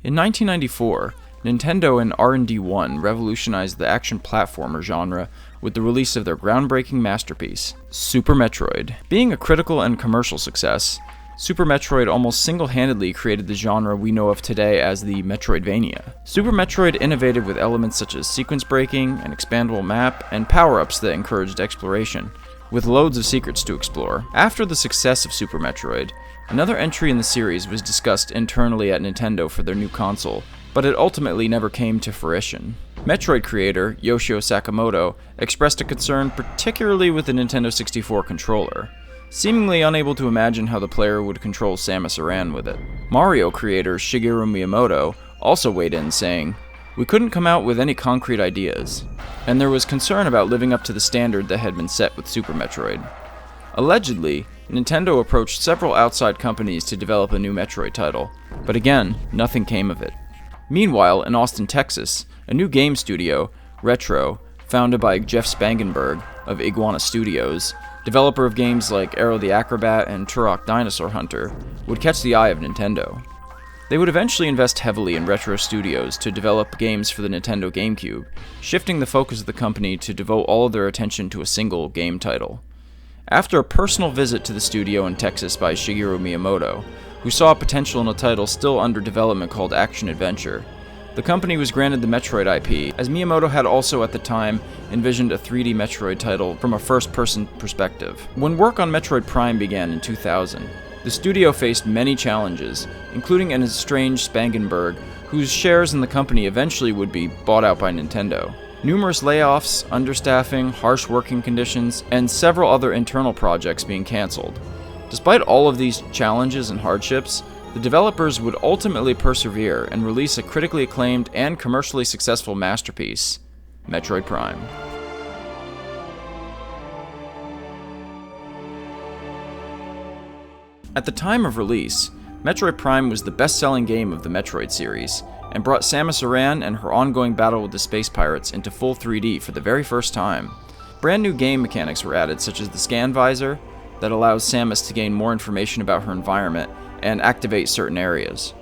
In 1994, Nintendo and R&D 1 revolutionized the action platformer genre with the release of their groundbreaking masterpiece, Super Metroid. Being a critical and commercial success, Super Metroid almost single-handedly created the genre we know of today as the Metroidvania. Super Metroid innovated with elements such as sequence breaking, an expandable map, and power-ups that encouraged exploration, with loads of secrets to explore. After the success of Super Metroid, another entry in the series was discussed internally at Nintendo for their new console, but it ultimately never came to fruition. Metroid creator Yoshio Sakamoto expressed a concern particularly with the Nintendo 64 controller, seemingly unable to imagine how the player would control Samus Aran with it. Mario creator Shigeru Miyamoto also weighed in, saying, "We couldn't come out with any concrete ideas," and there was concern about living up to the standard that had been set with Super Metroid. Allegedly, Nintendo approached several outside companies to develop a new Metroid title, but again, nothing came of it. Meanwhile, in Austin, Texas, a new game studio, Retro, founded by Jeff Spangenberg of Iguana Studios, developer of games like Aero the Acrobat and Turok Dinosaur Hunter, would catch the eye of Nintendo. They would eventually invest heavily in Retro Studios to develop games for the Nintendo GameCube, shifting the focus of the company to devote all of their attention to a single game title. After a personal visit to the studio in Texas by Shigeru Miyamoto, who saw potential in a title still under development called Action Adventure, the company was granted the Metroid IP, as Miyamoto had also at the time envisioned a 3D Metroid title from a first-person perspective. When work on Metroid Prime began in 2000, the studio faced many challenges, including an estranged Spangenberg, whose shares in the company eventually would be bought out by Nintendo. Numerous layoffs, understaffing, harsh working conditions, and several other internal projects being cancelled. Despite all of these challenges and hardships, the developers would ultimately persevere and release a critically acclaimed and commercially successful masterpiece, Metroid Prime. At the time of release, Metroid Prime was the best-selling game of the Metroid series, and brought Samus Aran and her ongoing battle with the space pirates into full 3D for the very first time. Brand new game mechanics were added, such as the scan visor, that allows Samus to gain more information about her environment and activate certain areas.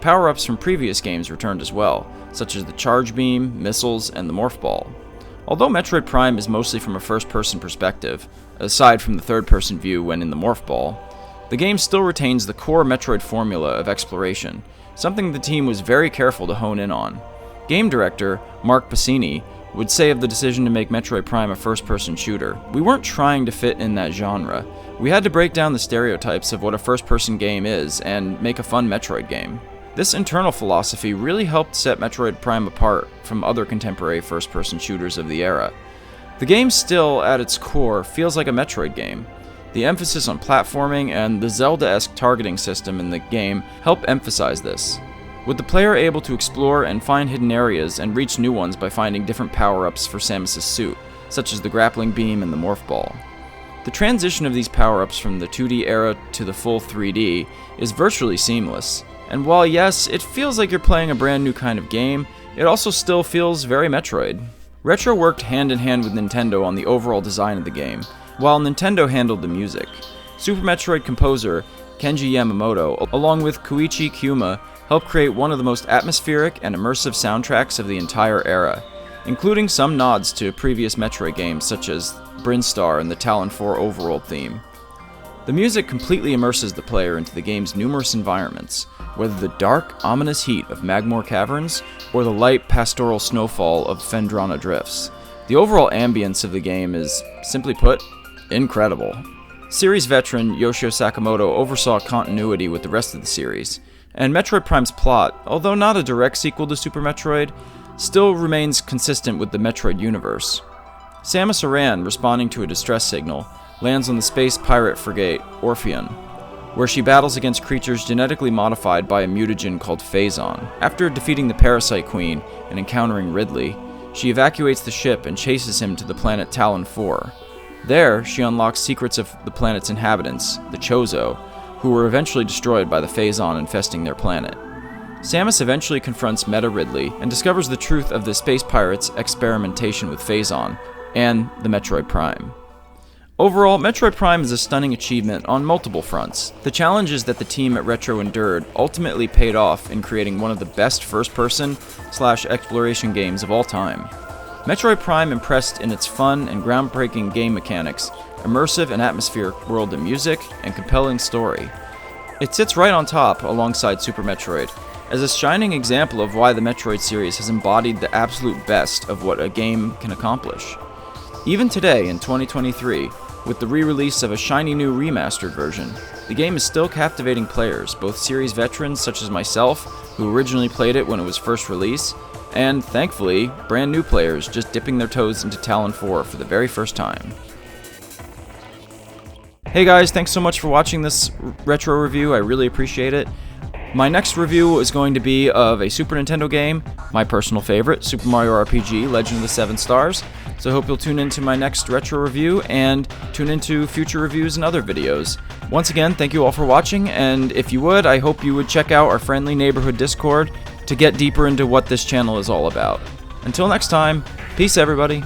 Power-ups from previous games returned as well, such as the charge beam, missiles, and the morph ball. Although Metroid Prime is mostly from a first-person perspective, aside from the third-person view when in the morph ball, the game still retains the core Metroid formula of exploration, something the team was very careful to hone in on. Game director Mark Bassini would say of the decision to make Metroid Prime a first-person shooter, "We weren't trying to fit in that genre. We had to break down the stereotypes of what a first-person game is and make a fun Metroid game." This internal philosophy really helped set Metroid Prime apart from other contemporary first-person shooters of the era. The game still, at its core, feels like a Metroid game. The emphasis on platforming and the Zelda-esque targeting system in the game help emphasize this, with the player able to explore and find hidden areas and reach new ones by finding different power-ups for Samus' suit, such as the grappling beam and the morph ball. The transition of these power-ups from the 2D era to the full 3D is virtually seamless, and while yes, it feels like you're playing a brand new kind of game, it also still feels very Metroid. Retro worked hand in hand with Nintendo on the overall design of the game, while Nintendo handled the music. Super Metroid composer Kenji Yamamoto, along with Koichi Kyuma, helped create one of the most atmospheric and immersive soundtracks of the entire era, including some nods to previous Metroid games such as Brinstar and the Talon 4 Overworld theme. The music completely immerses the player into the game's numerous environments, whether the dark, ominous heat of Magmoor Caverns or the light, pastoral snowfall of Phendrana Drifts. The overall ambience of the game is, simply put, incredible. Series veteran Yoshio Sakamoto oversaw continuity with the rest of the series, and Metroid Prime's plot, although not a direct sequel to Super Metroid, still remains consistent with the Metroid universe. Samus Aran, responding to a distress signal, lands on the space pirate frigate Orpheon, where she battles against creatures genetically modified by a mutagen called Phazon. After defeating the Parasite Queen and encountering Ridley, she evacuates the ship and chases him to the planet Talon 4. There, she unlocks secrets of the planet's inhabitants, the Chozo, who were eventually destroyed by the Phazon infesting their planet. Samus eventually confronts Meta Ridley and discovers the truth of the space pirates' experimentation with Phazon and the Metroid Prime. Overall, Metroid Prime is a stunning achievement on multiple fronts. The challenges that the team at Retro endured ultimately paid off in creating one of the best first-person/exploration games of all time. Metroid Prime impressed in its fun and groundbreaking game mechanics, immersive and atmospheric world and music, and compelling story. It sits right on top alongside Super Metroid, as a shining example of why the Metroid series has embodied the absolute best of what a game can accomplish. Even today, in 2023, with the re-release of a shiny new remastered version, the game is still captivating players, both series veterans such as myself, who originally played it when it was first released, and, thankfully, brand new players just dipping their toes into Talon 4 for the very first time. Hey guys, thanks so much for watching this retro review, I really appreciate it. My next review is going to be of a Super Nintendo game, my personal favorite, Super Mario RPG Legend of the Seven Stars. So I hope you'll tune into my next retro review and tune into future reviews and other videos. Once again, thank you all for watching, and if you would, I hope you would check out our friendly neighborhood Discord to get deeper into what this channel is all about. Until next time, peace everybody!